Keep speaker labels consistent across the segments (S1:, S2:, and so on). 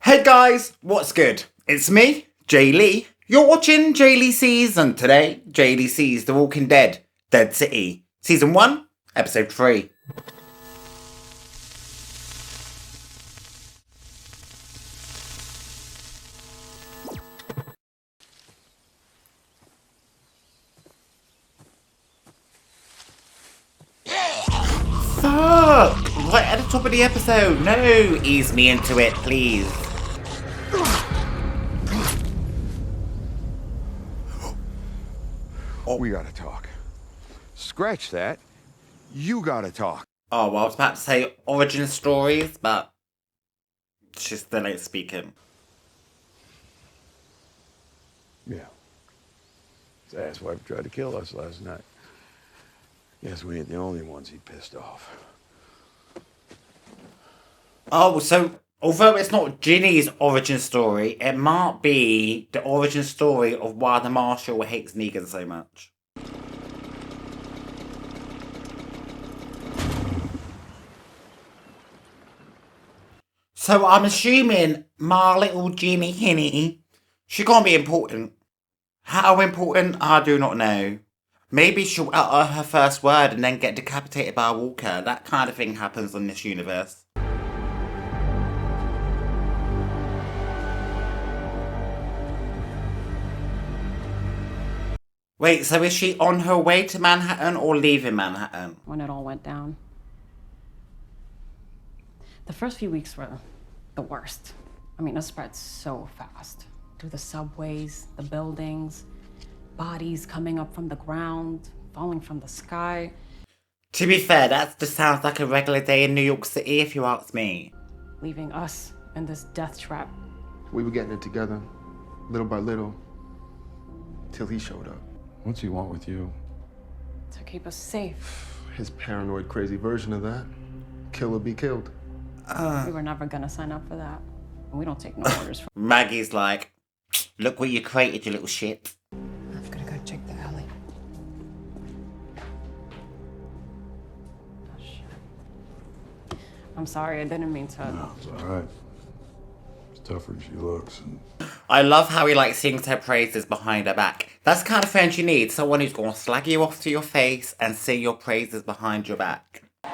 S1: Hey guys, what's good? It's me, J-Lei. You're watching J-Lei Sees, and today, J-Lei Sees The Walking Dead, Dead City, Season 1, Episode 3. Fuck! Right at the top of the episode. No, ease me into it, please.
S2: Oh, we gotta talk. Scratch that. You gotta talk.
S1: Oh, well, I was about to say origin stories, but she still ain't speaking.
S2: Yeah. His asswife tried to kill us last night. Guess we ain't the only ones he pissed off.
S1: Oh, so although it's not Ginny's origin story, it might be the origin story of why the marshal hates Negan so much. So I'm assuming my little Ginny, she can't be important. How important, I do not know. Maybe she'll utter her first word and then get decapitated by a walker. That kind of thing happens in this universe. Wait, so is she on her way to Manhattan or leaving Manhattan?
S3: When it all went down. The first few weeks were the worst. I mean, it spread so fast. Through the subways, the buildings, bodies coming up from the ground, falling from the sky.
S1: To be fair, that just sounds like a regular day in New York City, if you ask me.
S3: Leaving us in this death trap.
S4: We were getting it together, little by little, till he showed up.
S2: What's he want with you?
S3: To keep us safe.
S4: His paranoid, crazy version of that. Kill or be killed.
S3: We were never gonna sign up for that. And we don't take no orders from.
S1: Maggie's like, look what you created, you little shit.
S3: I've gotta go check the alley. Oh, shit. I'm sorry, I didn't mean to.
S5: No, it's all right. It's tougher than she looks. And
S1: I love how he sings her praises behind her back. That's the kind of friend you need. Someone who's going to slag you off to your face and sing your praises behind your back.
S4: I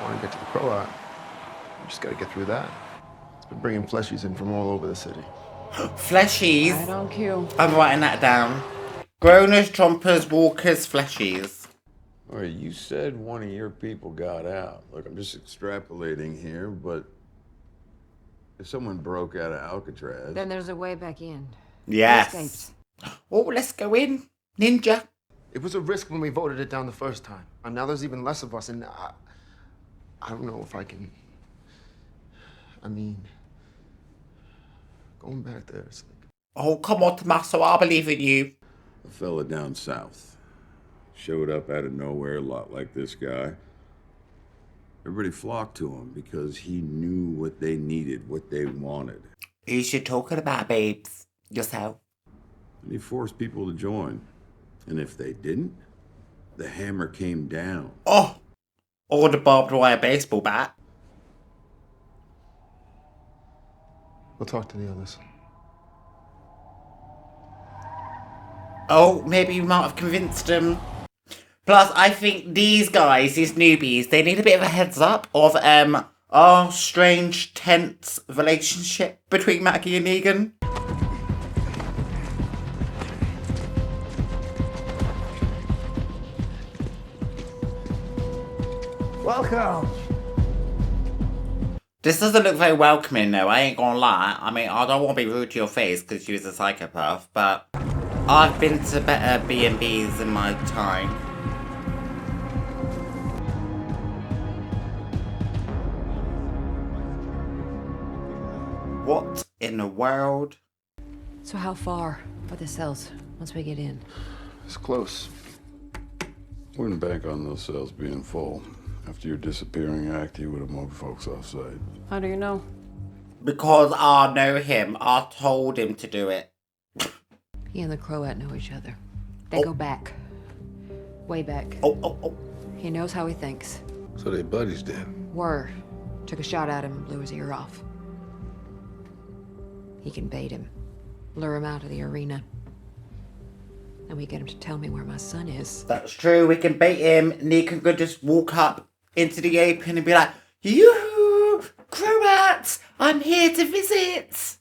S4: want to get to the Croat. We just got to get through that. It's been bringing fleshies in from all over the city.
S1: Fleshies.
S3: Right on cue.
S1: I'm writing that down. Groaners, trompers, walkers, fleshies.
S5: all right, you said one of your people got out. Look, I'm just extrapolating here, but if someone broke out of Alcatraz,
S6: Then there's a way back in.
S1: Yes.
S6: Escaped.
S1: Oh, let's go in. Ninja.
S4: It was a risk when we voted it down the first time. And now there's even less of us, and I don't know if I can... I mean... Going back there, it's like...
S1: Oh, come on, Tommaso, I believe in you.
S5: a fella down south showed up out of nowhere, a lot like this guy. Everybody flocked to him because he knew what they needed, what they wanted.
S1: Who's you talking about, babes? Yourself.
S5: And he forced people to join. And if they didn't, the hammer came down.
S1: Oh, or the barbed wire baseball bat.
S4: We'll talk to the others.
S1: Oh, maybe you might have convinced them. Plus, I think these guys, these newbies, they need a bit of a heads up of, our strange, tense relationship between Maggie and Negan.
S4: Welcome!
S1: This doesn't look very welcoming, though, I ain't gonna lie. I mean, I don't want to be rude to your face because you're a psychopath, but I've been to better B&Bs in my time. What in the world?
S6: So how far for the cells once we get in?
S4: It's close.
S5: Wouldn't bank on those cells being full. After your disappearing act, he would have moved folks offside.
S3: How do you know?
S1: Because I know him. I told him to do it.
S6: He and the Croat know each other. They go back. Way back.
S1: Oh.
S6: He knows how he thinks.
S5: So they buddies then.
S6: were, took a shot at him and blew his ear off. He can bait him, lure him out of the arena. And we get him to tell me where my son is.
S1: That's true, we can bait him. Negan could just walk up into the open and be like, yoo-hoo, Croats, I'm here to visit.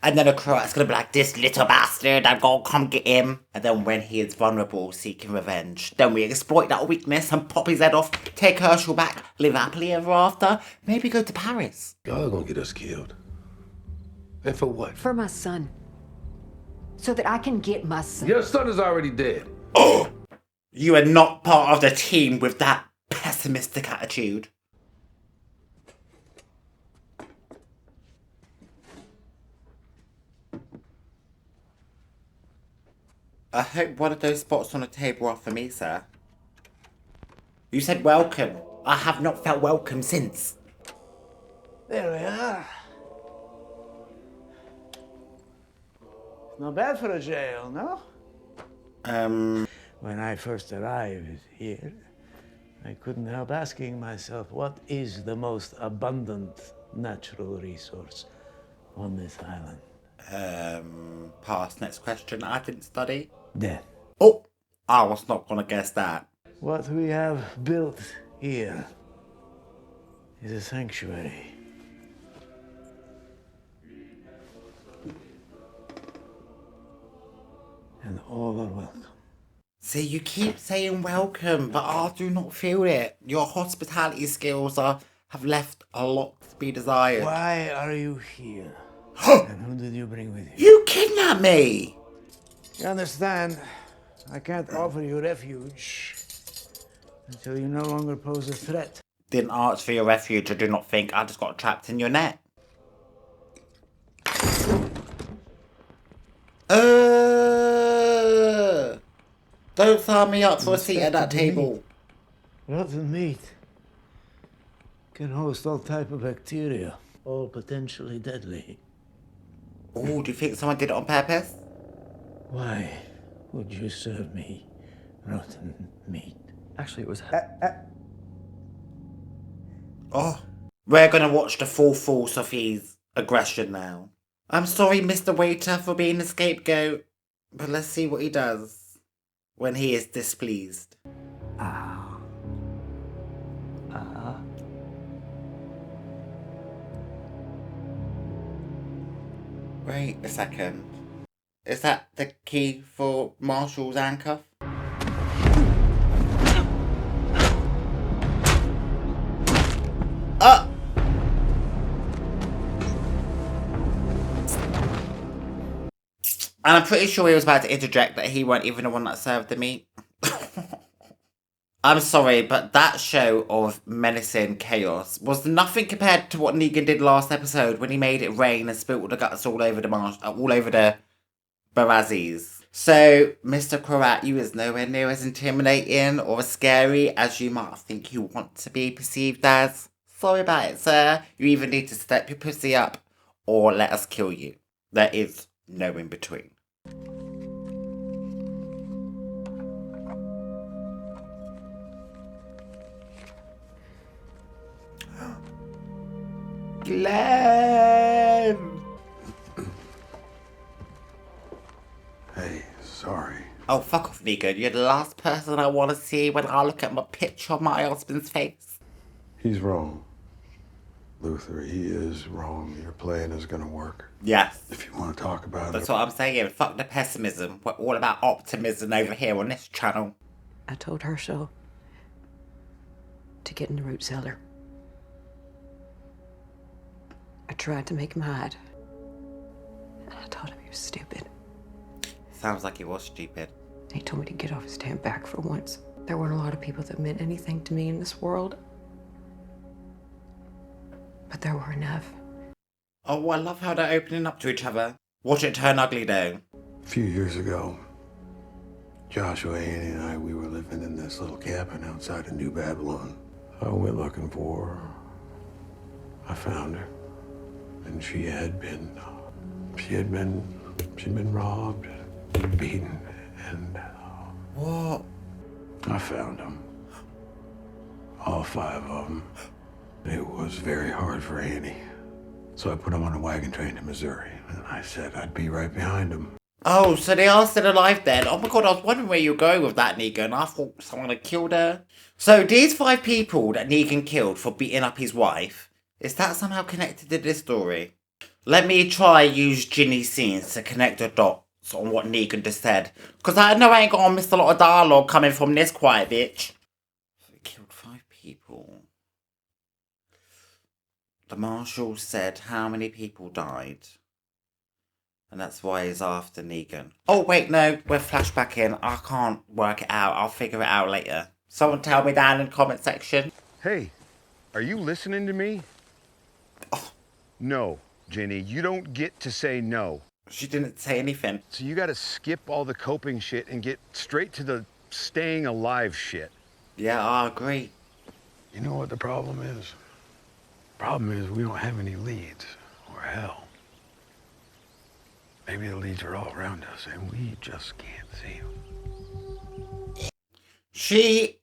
S1: And then a Croat's gonna be like, this little bastard, I'm gonna come get him. And then when he is vulnerable, seeking revenge, then we exploit that weakness and pop his head off, take Hershel back, live happily ever after, maybe go to Paris.
S2: Y'all gonna get us killed. And for what?
S6: For my son. So that I can get my son.
S2: Your son is already dead.
S1: Oh! You are not part of the team with that pessimistic attitude. I hope one of those spots on the table are for me, sir. You said welcome. I have not felt welcome since.
S7: There we are. Not bad for a jail, no? When I first arrived here, I couldn't help asking myself, what is the most abundant natural resource on this island?
S1: Pass. Next question. I didn't study.
S7: Death.
S1: Oh! I was not gonna guess that.
S7: What we have built here is a sanctuary. And all are welcome.
S1: See, you keep saying welcome, but I do not feel it. Your hospitality skills have left a lot to be desired.
S7: Why are you here? And who did you bring with you?
S1: You kidnapped me!
S7: You understand, I can't offer you refuge until you no longer pose a threat.
S1: Didn't ask for your refuge. I do not think I just got trapped in your net. Don't sign me up for a seat at that table.
S7: Rotten meat can host all type of bacteria, all potentially deadly.
S1: Oh, do you think someone did it on purpose?
S7: Why would you serve me rotten meat?
S8: Actually, it was...
S1: Oh, we're gonna watch the full force of his aggression now. I'm sorry, Mr. Waiter, for being the scapegoat, but let's see what he does when he is displeased. Wait a second. Is that the key for Marshal's handcuff? And I'm pretty sure he was about to interject that he weren't even the one that served the meat. I'm sorry, but that show of menacing chaos was nothing compared to what Negan did last episode when he made it rain and spilled the guts all over the Burazis. So, Mr. Croat, you is nowhere near as intimidating or as scary as you might think you want to be perceived as. Sorry about it, sir. You either need to step your pussy up or let us kill you. There is no in between. Glenn!
S2: Hey, sorry.
S1: Oh, fuck off, Negan. You're the last person I want to see when I look at my picture of my husband's face.
S2: He's wrong. Luther, he is wrong. Your plan is gonna work.
S1: Yes.
S2: If you want to talk about
S1: That's
S2: it.
S1: what I'm saying. Fuck the pessimism. We're all about optimism over here on this channel.
S6: I told Hershel to get in the root cellar. I tried to make him hide. And I told him he was stupid.
S1: Sounds like he was stupid.
S6: He told me to get off his damn back for once. There weren't a lot of people that meant anything to me in this world. But there were enough.
S1: Oh, I love how they're opening up to each other. Watch it turn ugly, though.
S2: A few years ago, Joshua, Annie, and I, we were living in this little cabin outside of New Babylon. I went looking for her. I found her. And she'd been robbed, beaten, and
S1: What?
S2: I found them. All 5 of them. It was very hard for Annie. So I put him on a wagon train to Missouri, and I said I'd be right behind him.
S1: Oh, so they are still alive then? Oh my god, I was wondering where you were going with that, Negan. I thought someone had killed her. So these 5 people that Negan killed for beating up his wife, is that somehow connected to this story? Let me try use Ginny's scenes to connect the dots on what Negan just said. Because I know I ain't gonna miss a lot of dialogue coming from this quiet bitch. So he killed 5 people. The marshal said how many people died. And that's why he's after Negan. Oh, wait, no. We're flashbacking. I can't work it out. I'll figure it out later. Someone tell me down in the comment section.
S8: Hey, are you listening to me?
S1: Oh.
S8: No, Ginny, you don't get to say no.
S1: She didn't say anything.
S8: So you gotta skip all the coping shit and get straight to the staying alive shit.
S1: Yeah, I agree.
S2: You know what the problem is? Problem is we don't have any leads, or hell. Maybe the leads are all around us and we just can't see them.
S1: She,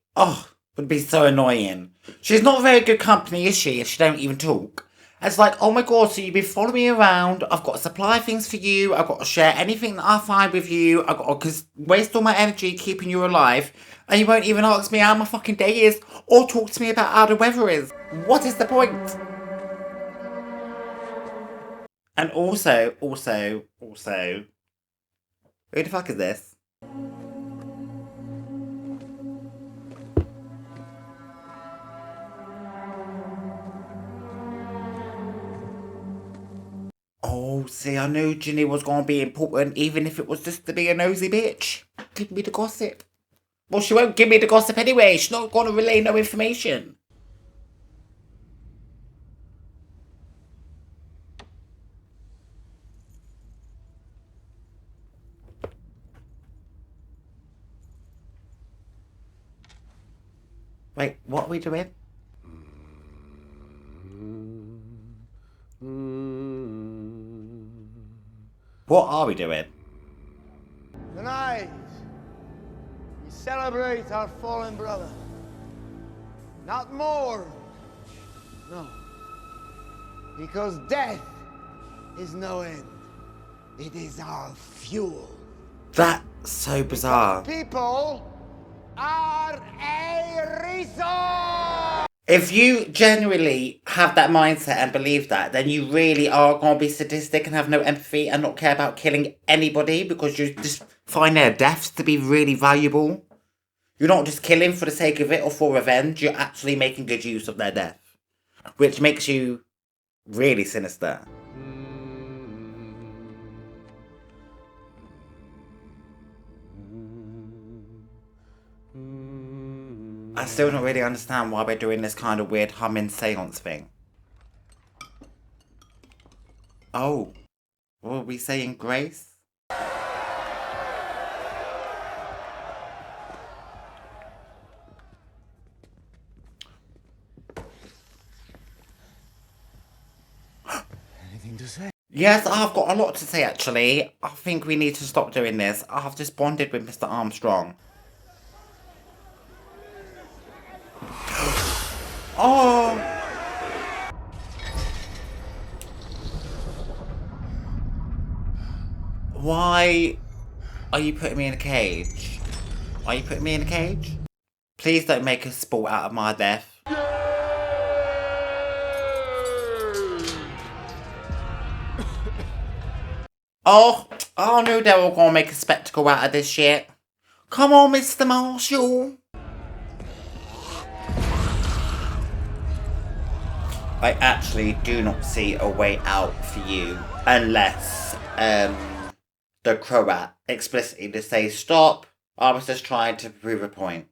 S1: would be so annoying. She's not very good company, is she, if she don't even talk? It's like, oh my god, so you've been following me around, I've got to supply things for you, I've got to share anything that I find with you, I've got to waste all my energy keeping you alive, and you won't even ask me how my fucking day is, or talk to me about how the weather is. What is the point? And also, who the fuck is this? Oh, see, I knew Ginny was going to be important, even if it was just to be a nosy bitch. Give me the gossip. Well, she won't give me the gossip anyway. She's not going to relay no information. Wait, what are we doing? What are we doing?
S9: Tonight, we celebrate our fallen brother. Not more. No. Because death is no end. It is our fuel.
S1: That's so bizarre.
S9: People are a resource!
S1: If you genuinely have that mindset and believe that, then you really are going to be sadistic and have no empathy and not care about killing anybody because you just find their deaths to be really valuable. You're not just killing for the sake of it or for revenge, you're actually making good use of their death. Which makes you really sinister. I still don't really understand why we're doing this kind of weird humming seance thing. Oh, were we saying grace?
S9: Anything to say?
S1: Yes, I've got a lot to say actually. I think we need to stop doing this. I've just bonded with Mr. Armstrong. Oh! Why are you putting me in a cage? Are you putting me in a cage? Please don't make a sport out of my death. Oh, I knew they were gonna make a spectacle out of this shit. Come on, Mr. Marshal. I actually do not see a way out for you unless the Croat explicitly to say stop. I was just trying to prove a point.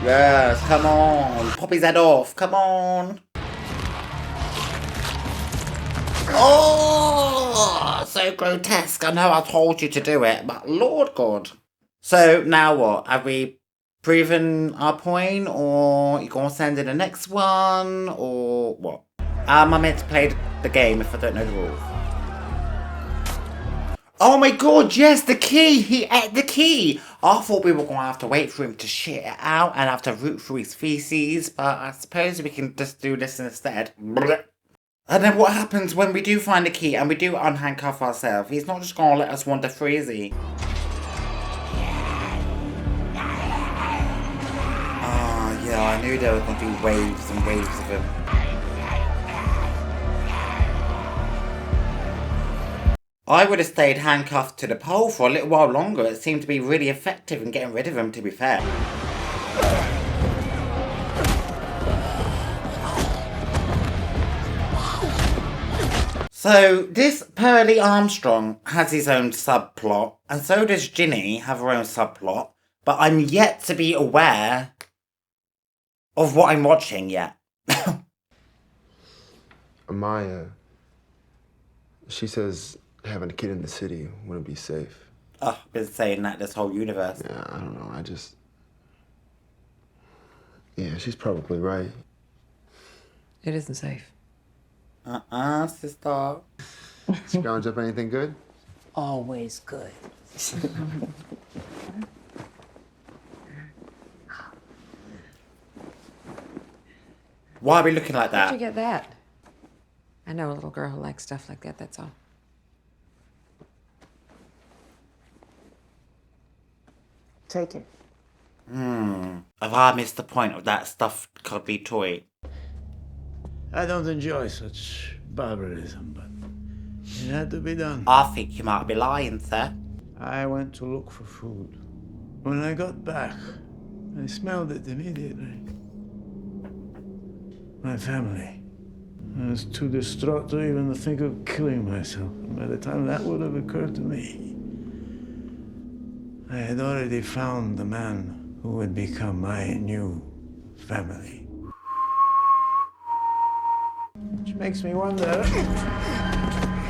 S1: Yes, come on. Pop his head off. Come on. Oh, so grotesque. I know I told you to do it, but Lord God. So now what? Have we proven our point, or you gonna send in the next one, or what? Am I meant to play the game if I don't know the rules? Oh my god, yes, the key! He ate the key! I thought we were going to have to wait for him to shit it out and have to root through his feces, but I suppose we can just do this instead. And then what happens when we do find the key and we do unhandcuff ourselves? He's not just going to let us wander free, is he? Ah, yeah, I knew they were going to do waves and waves of him. I would have stayed handcuffed to the pole for a little while longer. It seemed to be really effective in getting rid of him, to be fair. So, this Perlie Armstrong has his own subplot, and so does Ginny have her own subplot, but I'm yet to be aware of what I'm watching yet.
S4: Amaya, she says having a kid in the city wouldn't be safe.
S1: Oh, I've been saying that this whole universe.
S4: Yeah, I don't know, yeah, she's probably right.
S6: It isn't safe.
S1: Sister.
S4: Scrounge up anything good?
S3: Always good.
S1: Why are we looking like
S6: Where'd you
S1: that?
S6: get that? I know a little girl who likes stuff like that, that's all.
S3: Take it.
S1: Have I missed the point of that stuffed cuddly toy?
S7: I don't enjoy such barbarism, but it had to be done.
S1: I think you might be lying, sir.
S7: I went to look for food. When I got back, I smelled it immediately. My family. I was too distraught to even think of killing myself. And by the time that would have occurred to me, I had already found the man who would become my new family. Which makes me wonder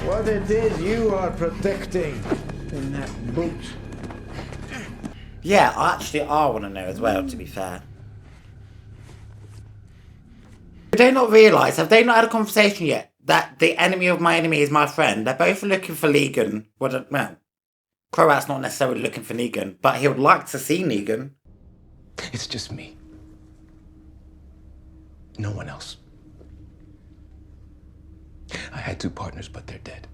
S7: what it is you are protecting in that boot.
S1: Yeah, actually, I want to know as well, to be fair. Do they not realise, have they not had a conversation yet, that the enemy of my enemy is my friend? They're both looking for Negan. Well, Croat's not necessarily looking for Negan, but he would like to see Negan.
S10: It's just me. No one else. I had two partners, but they're dead.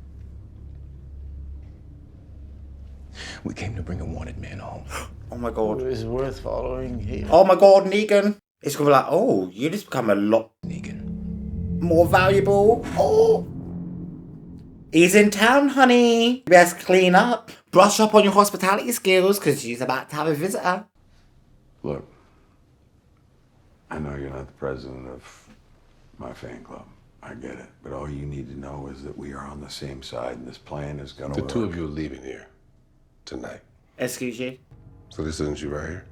S10: We came to bring a wanted man home.
S1: Oh my god.
S7: Who is worth following here?
S1: Oh my god, Negan. It's gonna be like, oh, you just become a lot more valuable. Oh. He's in town, honey. You best clean up. Brush up on your hospitality skills, because she's about to have a visitor.
S5: Look, I know you're not the president of my fan club. I get it. But all you need to know is that we are on the same side and this plan is gonna work.
S11: The two of you are leaving here tonight.
S1: Excuse you?
S11: So this isn't you right here?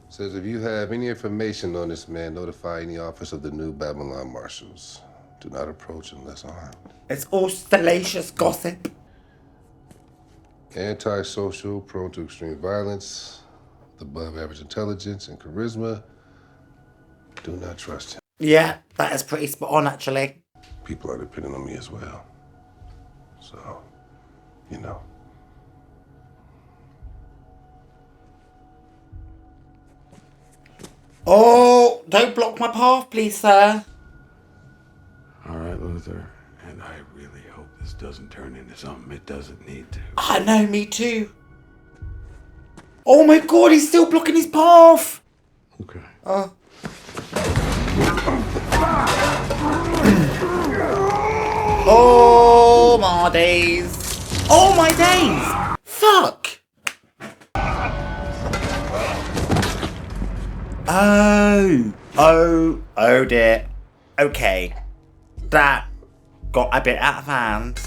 S11: Says if you have any information on this man, notify any office of the New Babylon marshals. Do not approach unless armed.
S1: It's all salacious gossip.
S11: Antisocial, prone to extreme violence, above average intelligence and charisma. Do not trust him.
S1: Yeah, that is pretty spot on, actually.
S11: People are depending on me as well. So, you know.
S1: Oh, don't block my path, please, sir.
S5: All right, Luther. And I really hope this doesn't turn into something it doesn't need to.
S1: I know, me too. Oh my god, he's still blocking his path.
S5: Okay.
S1: Oh my days. Oh my days. Fuck. Oh dear. Okay. That got a bit out of hand.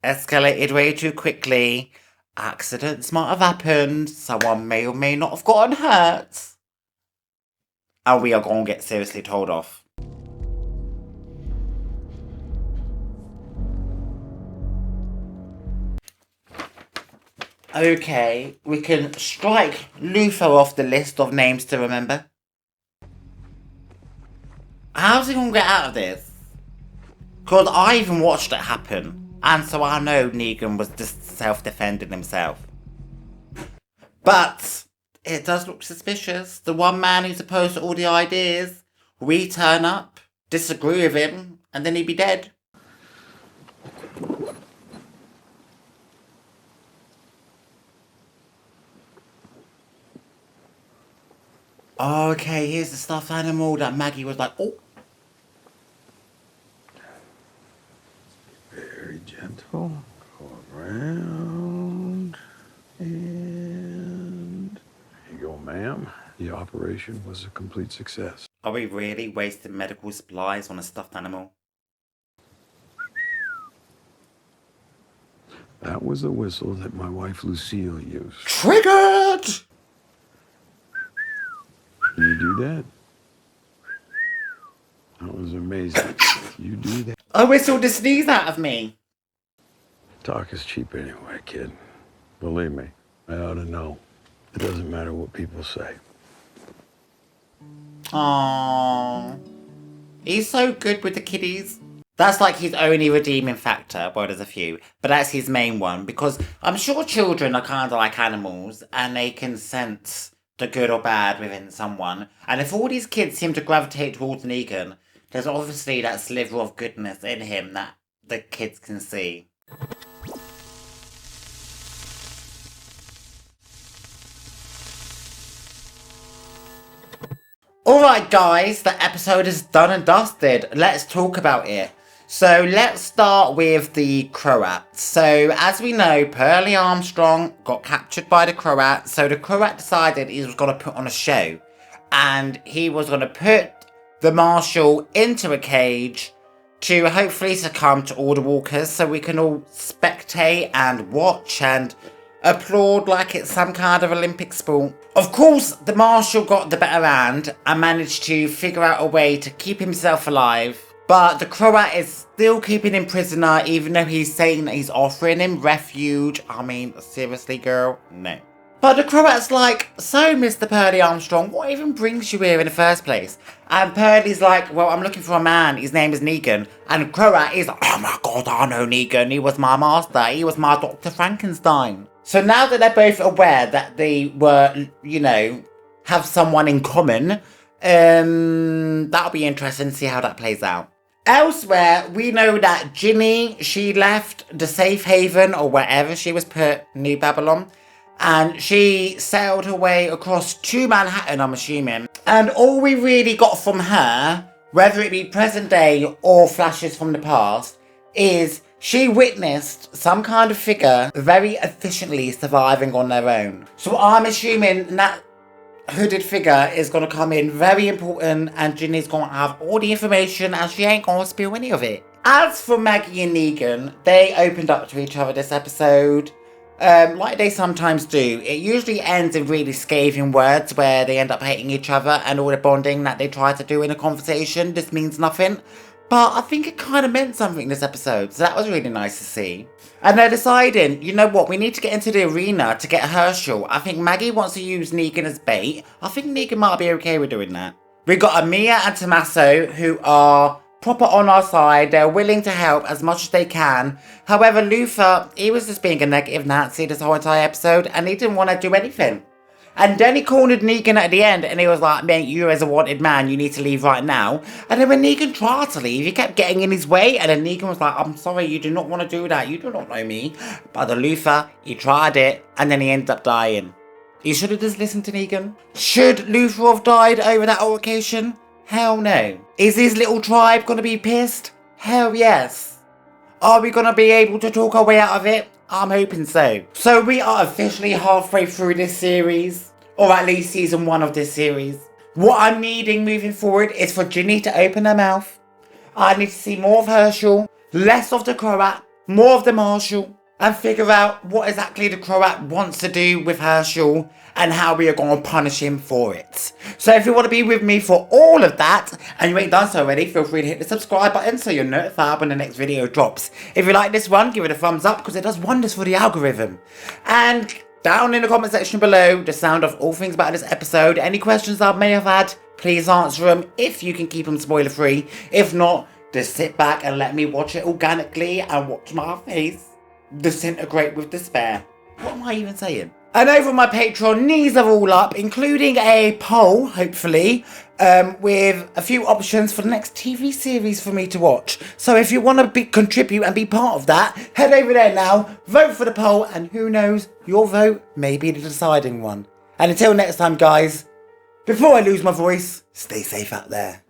S1: Escalated way too quickly. Accidents might have happened. Someone may or may not have gotten hurt. And we are going to get seriously told off. Okay, we can strike Luther off the list of names to remember. How's he going to get out of this? Because I even watched it happen. And so I know Negan was just self-defending himself. But it does look suspicious. The one man who's opposed to all the ideas, we turn up, disagree with him, and then he'd be dead. Okay, here's the stuffed animal that Maggie was like, oh.
S2: Very gentle. Go around. And here you go, ma'am. The operation was a complete success.
S1: Are we really wasting medical supplies on a stuffed animal?
S2: That was the whistle that my wife Lucille used.
S1: Triggered!
S2: Can you do that? That was amazing. You do that?
S1: I whistled the sneeze out of me.
S2: Talk is cheap anyway, kid. Believe me, I ought to know. It doesn't matter what people say.
S1: Aww. He's so good with the kiddies. That's like his only redeeming factor. Well, there's a few, but that's his main one, because I'm sure children are kind of like animals and they can sense the good or bad within someone. And if all these kids seem to gravitate towards Negan, there's obviously that sliver of goodness in him that the kids can see. Alright guys, the episode is done and dusted. Let's talk about it. So let's start with the Croat. So as we know, Perlie Armstrong got captured by the Croat. So the Croat decided he was going to put on a show. And he was going to put the marshal into a cage to hopefully succumb to all the walkers. So we can all spectate and watch and applaud like it's some kind of Olympic sport. Of course, the marshal got the better hand and managed to figure out a way to keep himself alive. But the Croat is still keeping him prisoner, even though he's saying that he's offering him refuge. I mean, seriously, girl? No. But the Croat's like, so, Mr. Perlie Armstrong, what even brings you here in the first place? And Perlie's like, well, I'm looking for a man. His name is Negan. And Croat is like, oh my god, I know Negan. He was my master. He was my Dr. Frankenstein. So now that they're both aware that they were, you know, have someone in common, that'll be interesting to see how that plays out. Elsewhere, we know that Ginny, she left the safe haven or wherever she was put, New Babylon, and she sailed her way across to Manhattan, I'm assuming. And all we really got from her, whether it be present day or flashes from the past, is she witnessed some kind of figure very efficiently surviving on their own. So I'm assuming that hooded figure is going to come in very important, and Ginny's going to have all the information and she ain't going to spill any of it. As for Maggie and Negan, they opened up to each other this episode. Like they sometimes do. It usually ends in really scathing words where they end up hating each other, and all the bonding that they try to do in a conversation just means nothing. But I think it kind of meant something this episode, so that was really nice to see. And they're deciding, you know what, we need to get into the arena to get Hershel. I think Maggie wants to use Negan as bait. I think Negan might be okay with doing that. We've got Amia and Tommaso, who are proper on our side. They're willing to help as much as they can. However, Luther, he was just being a negative Nazi this whole entire episode, and he didn't want to do anything. And then he cornered Negan at the end, and he was like, mate, you as a wanted man, you need to leave right now. And then when Negan tried to leave, he kept getting in his way, and then Negan was like, I'm sorry, you do not want to do that, you do not know me. But the Luther, he tried it, and then he ended up dying. He should have just listened to Negan. Should Luther have died over that altercation? Hell no. Is his little tribe going to be pissed? Hell yes. Are we going to be able to talk our way out of it? I'm hoping so. So we are officially halfway through this series, or at least season 1 of this series. What I'm needing moving forward is for Ginny to open her mouth. I need to see more of Hershel, less of the Croat, more of the marshal, and figure out what exactly the Croat wants to do with Hershel and how we are going to punish him for it. So if you want to be with me for all of that, and you ain't done so already, feel free to hit the subscribe button so you're notified when the next video drops. If you like this one, give it a thumbs up because it does wonders for the algorithm. And down in the comment section below, the sound of all things about this episode. Any questions I may have had, please answer them if you can keep them spoiler free. If not, just sit back and let me watch it organically and watch my face disintegrate with despair. What am I even saying? And over on my Patreon, these are all up, including a poll, hopefully, with a few options for the next TV series for me to watch. So if you want to contribute and be part of that, head over there now, vote for the poll, and who knows, your vote may be the deciding one. And until next time, guys, before I lose my voice, stay safe out there.